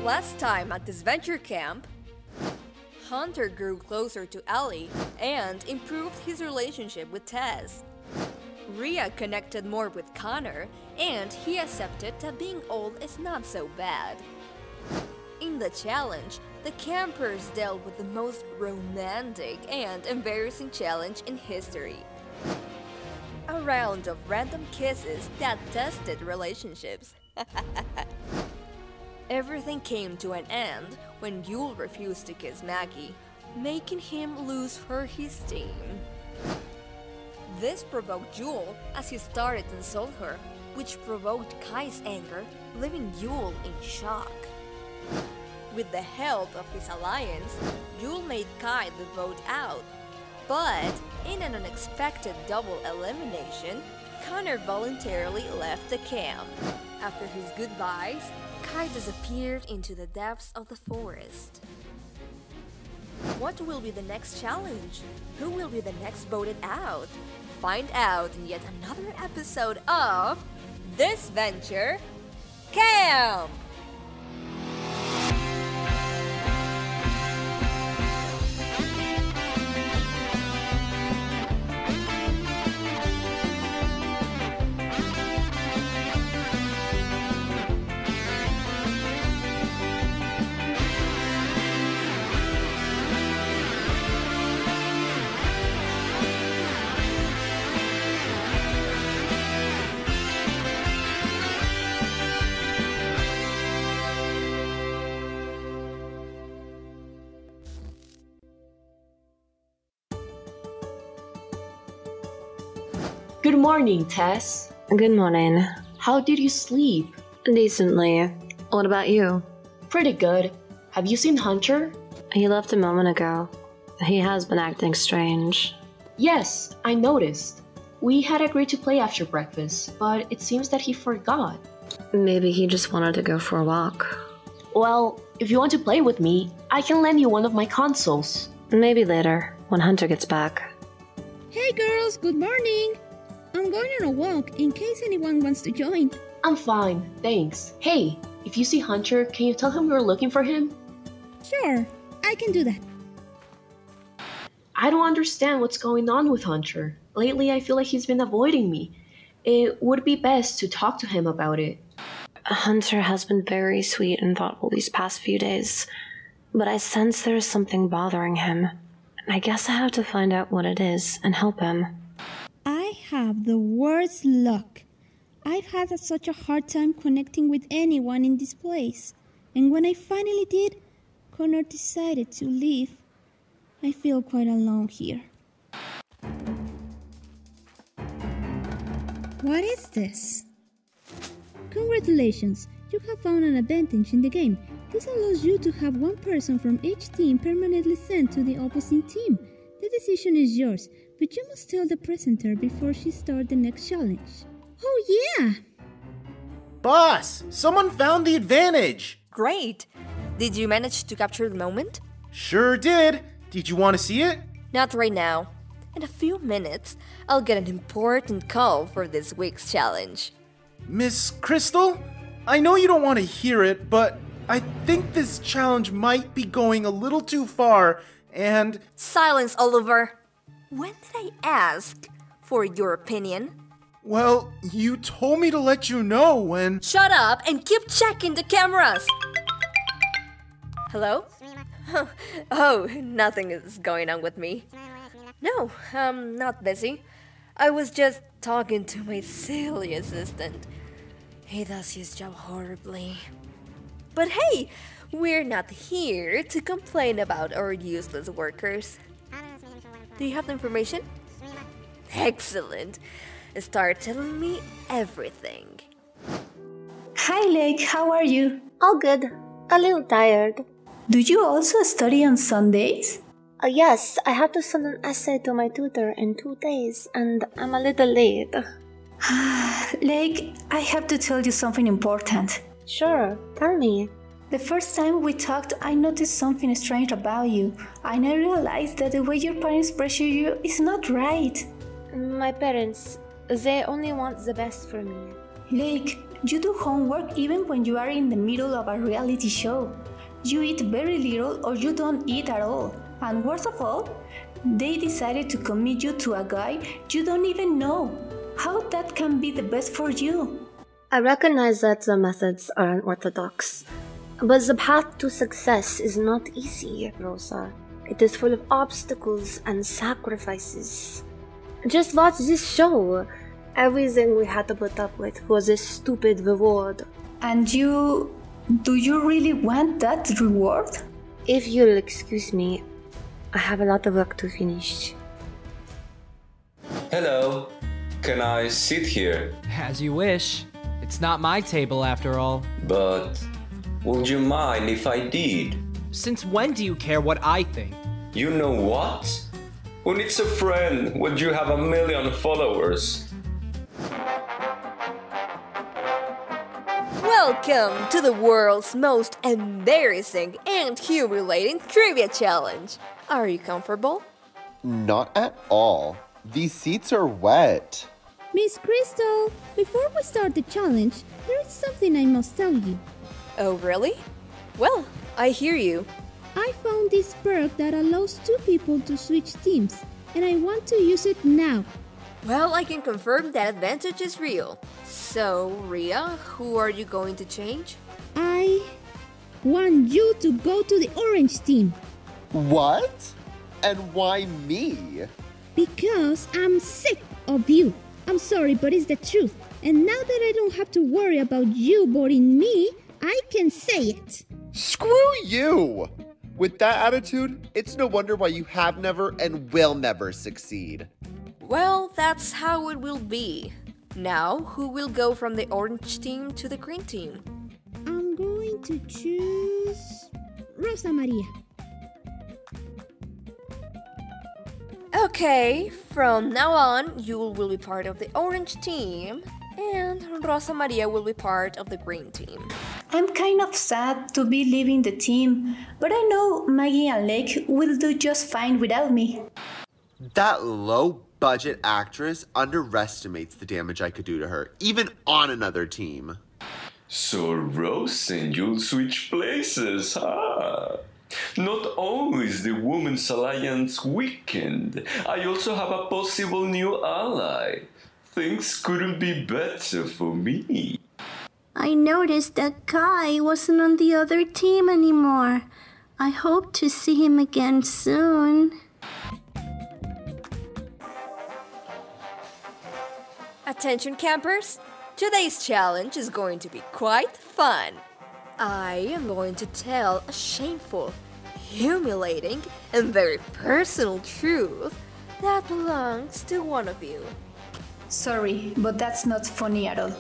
Last time at this venture camp, Hunter grew closer to Ellie and improved his relationship with Tess. Rhea connected more with Connor, and he accepted that being old is not so bad. In the challenge, the campers dealt with the most romantic and embarrassing challenge in history. A round of random kisses that tested relationships. Everything came to an end when Yul refused to kiss Maggie, making him lose her his team. This provoked Yul as he started to insult her, which provoked Kai's anger, leaving Yul in shock. With the help of his alliance, Yul made Kai the vote out. But in an unexpected double elimination, Connor voluntarily left the camp. After his goodbyes, Kai disappeared into the depths of the forest. What will be the next challenge? Who will be the next voted out? Find out in yet another episode of DISVENTURE Camp! Good morning, Tess. Good morning. How did you sleep? Decently. What about you? Pretty good. Have you seen Hunter? He left a moment ago. He has been acting strange. Yes, I noticed. We had agreed to play after breakfast, but it seems that he forgot. Maybe he just wanted to go for a walk. Well, if you want to play with me, I can lend you one of my consoles. Maybe later, when Hunter gets back. Hey girls, good morning! I'm going on a walk in case anyone wants to join. I'm fine, thanks. Hey, if you see Hunter, can you tell him we're looking for him? Sure, I can do that. I don't understand what's going on with Hunter. Lately, I feel like he's been avoiding me. It would be best to talk to him about it. Hunter has been very sweet and thoughtful these past few days, but I sense there is something bothering him. I guess I have to find out what it is and help him. I have the worst luck. I've had such a hard time connecting with anyone in this place. And when I finally did, Connor decided to leave. I feel quite alone here. What is this? Congratulations! You have found an advantage in the game. This allows you to have one person from each team permanently sent to the opposing team. The decision is yours, but you must tell the presenter before she starts the next challenge. Oh yeah! Boss! Someone found the advantage! Great! Did you manage to capture the moment? Sure did! Did you want to see it? Not right now. In a few minutes, I'll get an important call for this week's challenge. Miss Crystal? I know you don't want to hear it, but I think this challenge might be going a little too far, and... Silence, Oliver! When did I ask for your opinion? Well, you told me to let you know when... Shut up and keep checking the cameras! Hello? Oh, nothing is going on with me. No, I'm not busy. I was just talking to my silly assistant. He does his job horribly. But hey, we're not here to complain about our useless workers. Do you have the information? Excellent. Start telling me everything. Hi Lake, how are you? All good. A little tired. Do you also study on Sundays? Yes, I have to send an essay to my tutor in 2 days, and I'm a little late. Lake, I have to tell you something important. Sure, tell me. The first time we talked, I noticed something strange about you, and I realized that the way your parents pressure you is not right. My parents, they only want the best for me. Lake, You do homework even when you are in the middle of a reality show. You eat very little or you don't eat at all. And worst of all, they decided to commit you to a guy you don't even know. How that can be the best for you? I recognize that the methods are unorthodox, but the path to success is not easy, Rosa. It is full of obstacles and sacrifices. Just watch this show. Everything we had to put up with was a stupid reward. And do you really want that reward? If you'll excuse me, I have a lot of work to finish. Hello, can I sit here? As you wish. It's not my table after all. But would you mind if I did? Since when do you care what I think? You know what? Who needs a friend when you have 1 million followers? Welcome to the world's most embarrassing and humiliating trivia challenge. Are you comfortable? Not at all. These seats are wet. Miss Crystal, before we start the challenge, there is something I must tell you. Oh, really? Well, I hear you. I found this perk that allows 2 people to switch teams, and I want to use it now. Well, I can confirm that advantage is real. So, Ria, who are you going to change? I want you to go to the orange team. What? And why me? Because I'm sick of you. I'm sorry, but it's the truth. And now that I don't have to worry about you voting me, I can say it. Screw you! With that attitude, it's no wonder why you have never and will never succeed. Well, that's how it will be. Now, who will go from the orange team to the green team? I'm going to choose Rosa Maria. Okay, from now on, you will be part of the orange team, and Rosa Maria will be part of the green team. I'm kind of sad to be leaving the team, but I know Maggie and Lake will do just fine without me. That low-budget actress underestimates the damage I could do to her, even on another team. So Rose and you'll switch places, huh? Not only is the Women's Alliance weakened, I also have a possible new ally. Things couldn't be better for me. I noticed that Kai wasn't on the other team anymore. I hope to see him again soon. Attention campers, today's challenge is going to be quite fun. I am going to tell a shameful, humiliating, and very personal truth that belongs to one of you. Sorry, but that's not funny at all.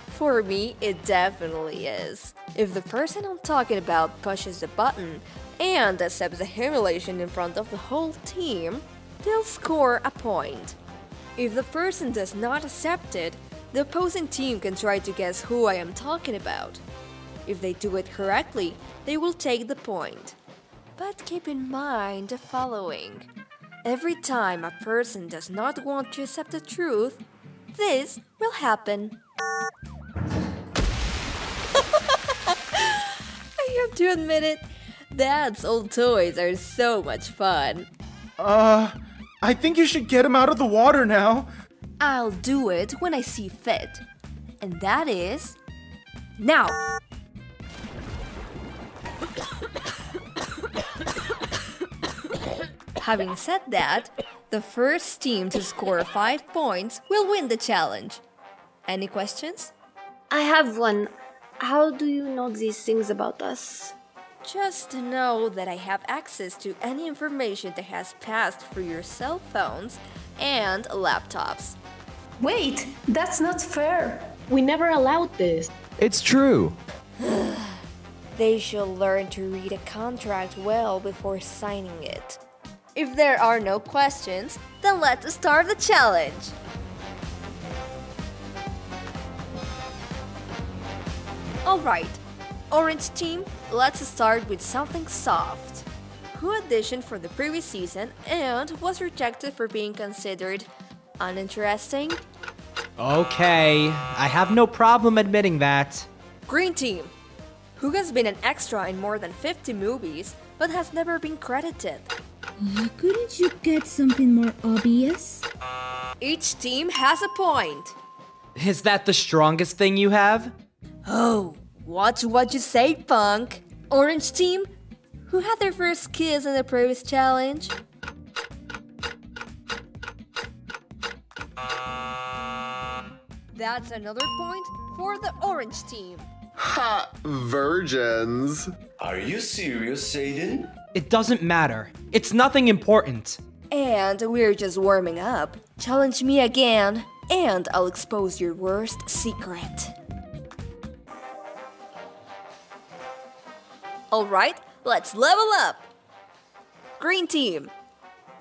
For me, it definitely is. If the person I'm talking about pushes the button and accepts the humiliation in front of the whole team, they'll score a point. If the person does not accept it, the opposing team can try to guess who I am talking about. If they do it correctly, they will take the point. But keep in mind the following. Every time a person does not want to accept the truth, this will happen. I have to admit it, Dad's old toys are so much fun. I think you should get him out of the water now. I'll do it when I see fit. And that is... now! Having said that, the first team to score 5 points will win the challenge. Any questions? I have one. How do you know these things about us? Just know that I have access to any information that has passed through your cell phones and laptops. Wait, that's not fair. We never allowed this. It's true. They should learn to read a contract well before signing it. If there are no questions, then let's start the challenge! Alright, Orange Team, let's start with something soft. Who auditioned for the previous season and was rejected for being considered uninteresting? Okay, I have no problem admitting that. Green team. Who has been an extra in more than 50 movies but has never been credited? Couldn't you get something more obvious? Each team has a point. Is that the strongest thing you have? Oh, watch what you say, punk. Orange team. Who had their first kiss in the previous challenge? That's another point for the orange team. Ha! Virgins. Are you serious, Aiden? It doesn't matter. It's nothing important. And we're just warming up. Challenge me again, and I'll expose your worst secret. Alright, let's level up! Green team.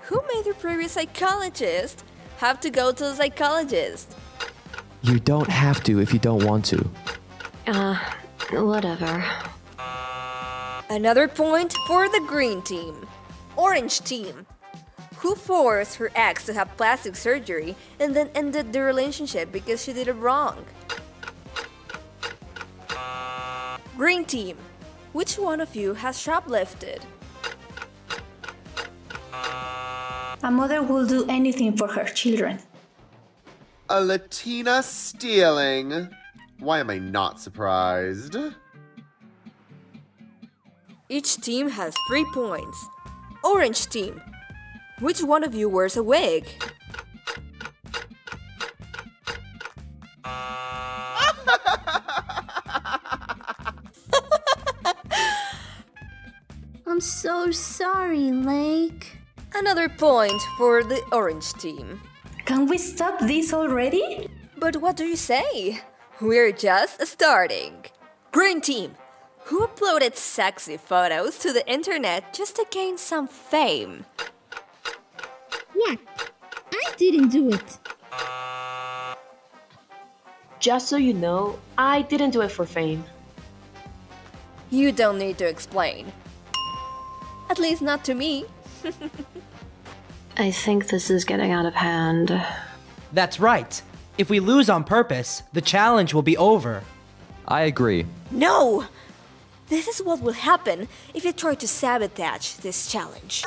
Who made the previous psychologist have to go to the psychologist? You don't have to if you don't want to. Whatever. Another point for the green team. Orange team. Who forced her ex to have plastic surgery and then ended the relationship because she did it wrong? Green team. Which one of you has shoplifted? A mother will do anything for her children. A Latina stealing. Why am I not surprised? Each team has 3 points. Orange team. Which one of you wears a wig? I'm so sorry, Lake. Another point for the orange team. Can we stop this already? But what do you say? We're just starting. Green team. Who uploaded sexy photos to the internet just to gain some fame? What? I didn't do it. Just so you know, I didn't do it for fame. You don't need to explain. At least not to me. I think this is getting out of hand. That's right. If we lose on purpose, the challenge will be over. I agree. No! This is what will happen if you try to sabotage this challenge.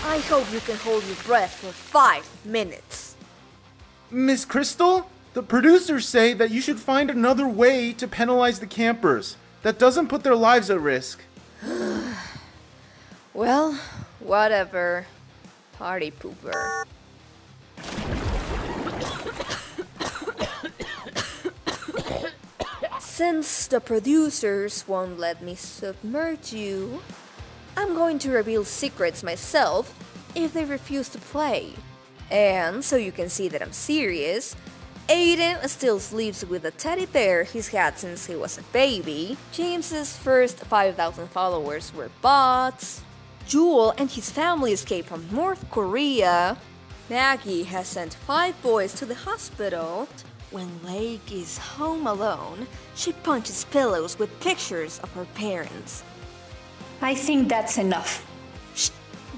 I hope you can hold your breath for 5 minutes. Miss Crystal, the producers say that you should find another way to penalize the campers that doesn't put their lives at risk. Well, whatever. Party pooper. Since the producers won't let me submerge you, I'm going to reveal secrets myself if they refuse to play. And so you can see that I'm serious, Aiden still sleeps with a teddy bear he's had since he was a baby. James's first 5,000 followers were bots. Jewel and his family escaped from North Korea. Maggie has sent 5 boys to the hospital. When Lake is home alone, she punches pillows with pictures of her parents. I think that's enough. Shh!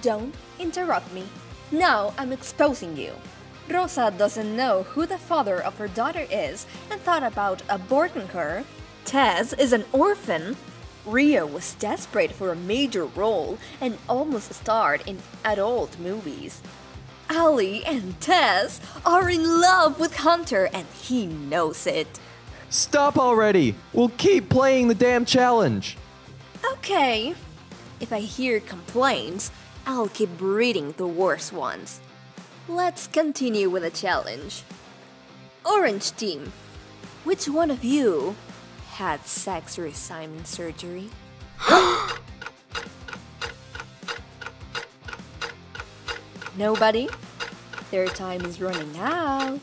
Don't interrupt me. Now I'm exposing you. Rosa doesn't know who the father of her daughter is and thought about aborting her. Tess is an orphan. Rio was desperate for a major role and almost starred in adult movies. Ali and Tess are in love with Hunter and he knows it. Stop already! We'll keep playing the damn challenge! Okay. If I hear complaints, I'll keep reading the worst ones. Let's continue with the challenge. Orange team, which one of you had sex reassignment surgery? Nobody? Their time is running out.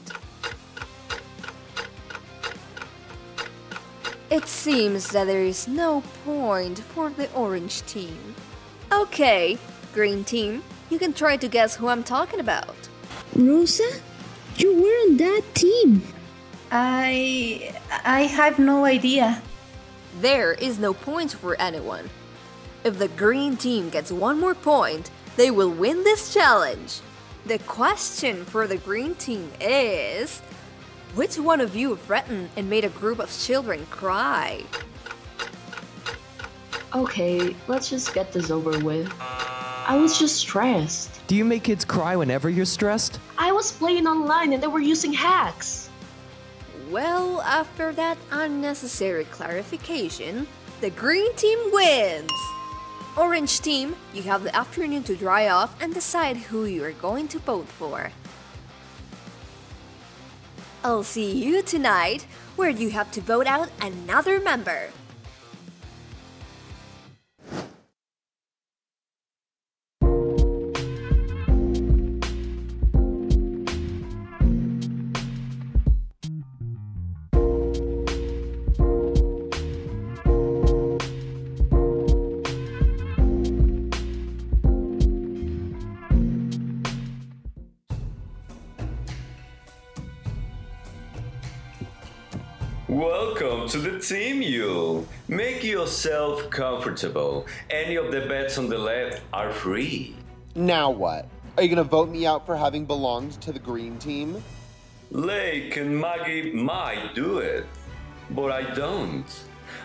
It seems that there is no point for the orange team. Okay, green team, you can try to guess who I'm talking about. Rosa, you were on that team. I have no idea. There is no point for anyone. If the green team gets one more point, they will win this challenge. The question for the green team is... which one of you threatened and made a group of children cry? Okay, let's just get this over with. I was just stressed. Do you make kids cry whenever you're stressed? I was playing online and they were using hacks. Well, after that unnecessary clarification, the green team wins! Orange team, you have the afternoon to dry off and decide who you are going to vote for. I'll see you tonight, where you have to vote out another member. Welcome to the team, Yule. Make yourself comfortable. Any of the bets on the left are free. Now what? Are you gonna vote me out for having belonged to the green team? Lake and Maggie might do it, but I don't.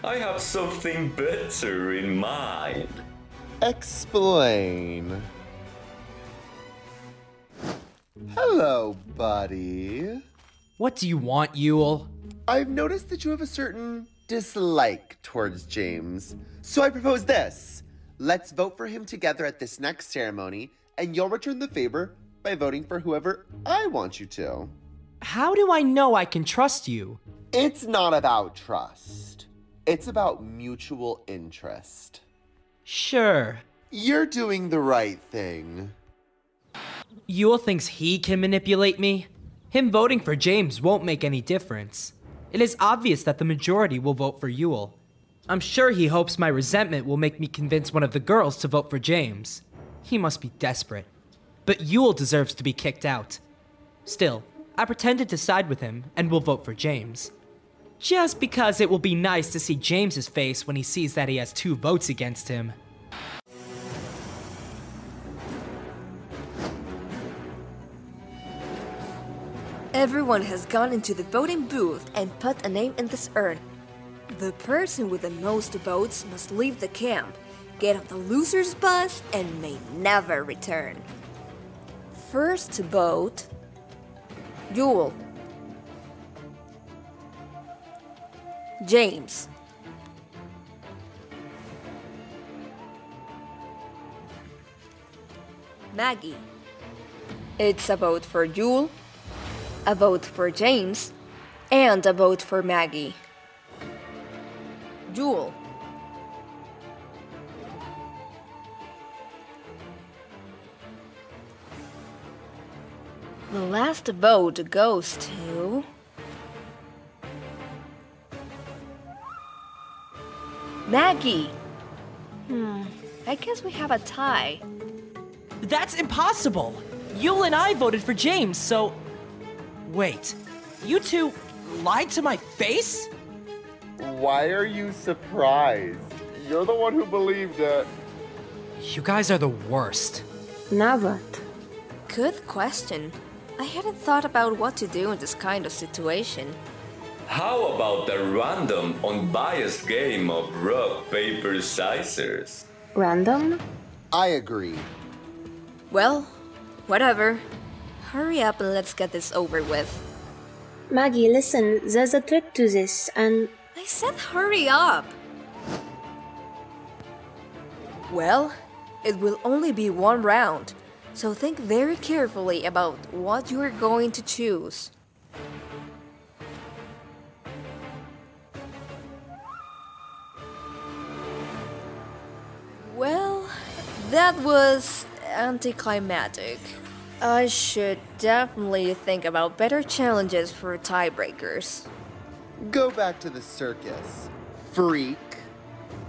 I have something better in mind. Explain. Hello, buddy. What do you want, Yule? I've noticed that you have a certain dislike towards James. So I propose this. Let's vote for him together at this next ceremony, and you'll return the favor by voting for whoever I want you to. How do I know I can trust you? It's not about trust. It's about mutual interest. Sure. You're doing the right thing. Yule thinks he can manipulate me? Him voting for James won't make any difference. It is obvious that the majority will vote for Yule. I'm sure he hopes my resentment will make me convince one of the girls to vote for James. He must be desperate. But Yule deserves to be kicked out. Still, I pretended to side with him and will vote for James. Just because it will be nice to see James's face when he sees that he has 2 votes against him. Everyone has gone into the voting booth and put a name in this urn. The person with the most votes must leave the camp, get on the loser's bus, and may never return. First to vote, Yule. James. Maggie. It's a vote for Yule, a vote for James, and a vote for Maggie. Yule. The last vote goes to... Maggie. I guess we have a tie. That's impossible! Yule and I voted for James, so... Wait, you two lied to my face? Why are you surprised? You're the one who believed it. You guys are the worst. Now what? Good question. I hadn't thought about what to do in this kind of situation. How about the random, unbiased game of rock, paper, scissors? Random? I agree. Well, whatever. Hurry up and let's get this over with. Maggie, listen, there's a trick to this, and... I said hurry up! Well, it will only be one round, so think very carefully about what you are going to choose. Well, that was anticlimactic. I should definitely think about better challenges for tiebreakers. Go back to the circus, freak.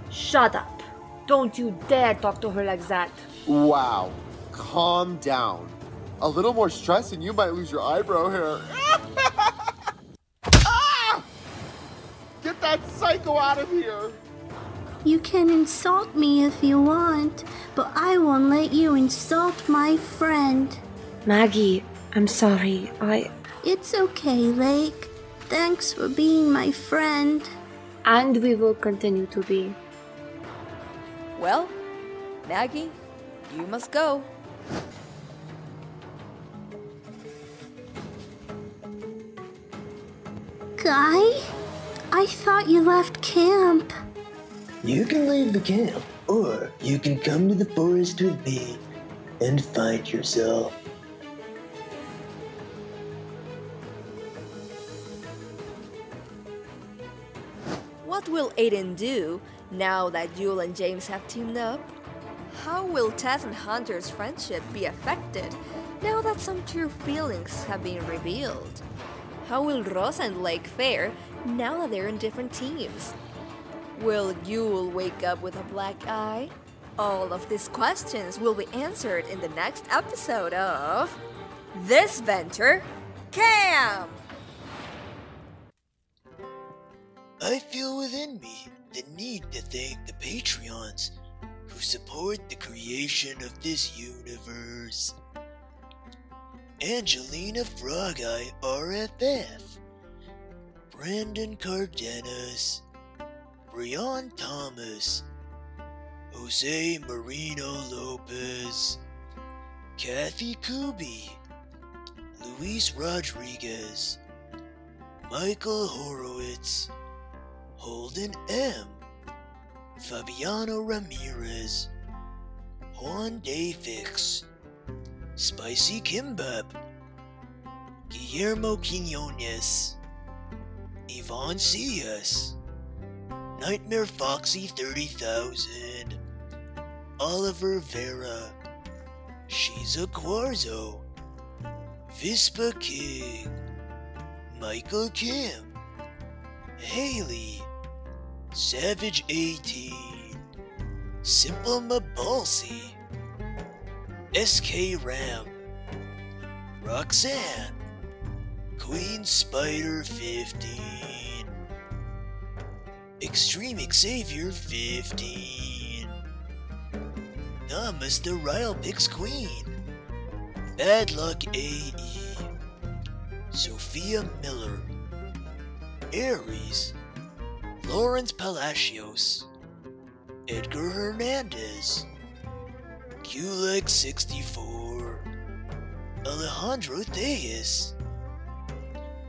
Shut up. Don't you dare talk to her like that. Wow, calm down. A little more stress and you might lose your eyebrow hair. Ah! Get that psycho out of here. You can insult me if you want, but I won't let you insult my friend. Maggie, I'm sorry. It's okay, Lake. Thanks for being my friend. And we will continue to be. Well, Maggie, you must go. Guy? I thought you left camp. You can leave the camp, or you can come to the forest with me and find yourself. What will Aiden do now that Yule and James have teamed up? How will Tess and Hunter's friendship be affected now that some true feelings have been revealed? How will Rosa and Lake fare now that they're in different teams? Will Yule wake up with a black eye? All of these questions will be answered in the next episode of DISVENTURE Camp! I feel within me the need to thank the Patreons who support the creation of this universe. Angelina Frog Eye RFF, Brandon Cardenas, Brian Thomas, Jose Marino Lopez, Kathy Kubi, Luis Rodriguez, Michael Horowitz, Holden M, Fabiano Ramirez, Juan Dafix, Spicy Kimbap, Guillermo Quinones, Yvonne Cias, Nightmare Foxy 30,000, Oliver Vera, Shiza Quarzo, Vispa King, Michael Kim, Haley, Savage 18, Simple Mabalsi, SK Ram, Roxanne, Queen Spider 15, Extreme Xavier 15, Mr. Ryle Pix Queen, Bad Luck AE, Sophia Miller, Aries, Lawrence Palacios, Edgar Hernandez, QLEX 64, Alejandro Theus,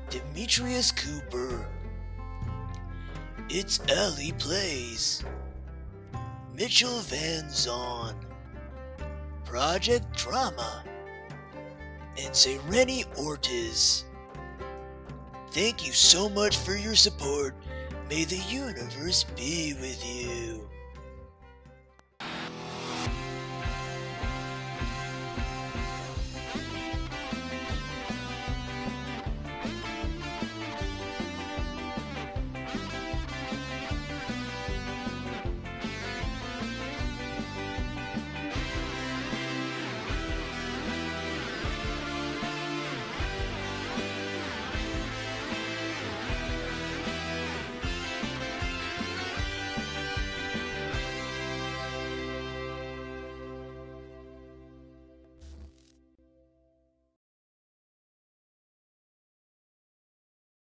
Demetrius Cooper, It's Ali Plays, Mitchell Van Zon, Project Drama, and Sereni Ortiz. Thank you so much for your support. May the universe be with you.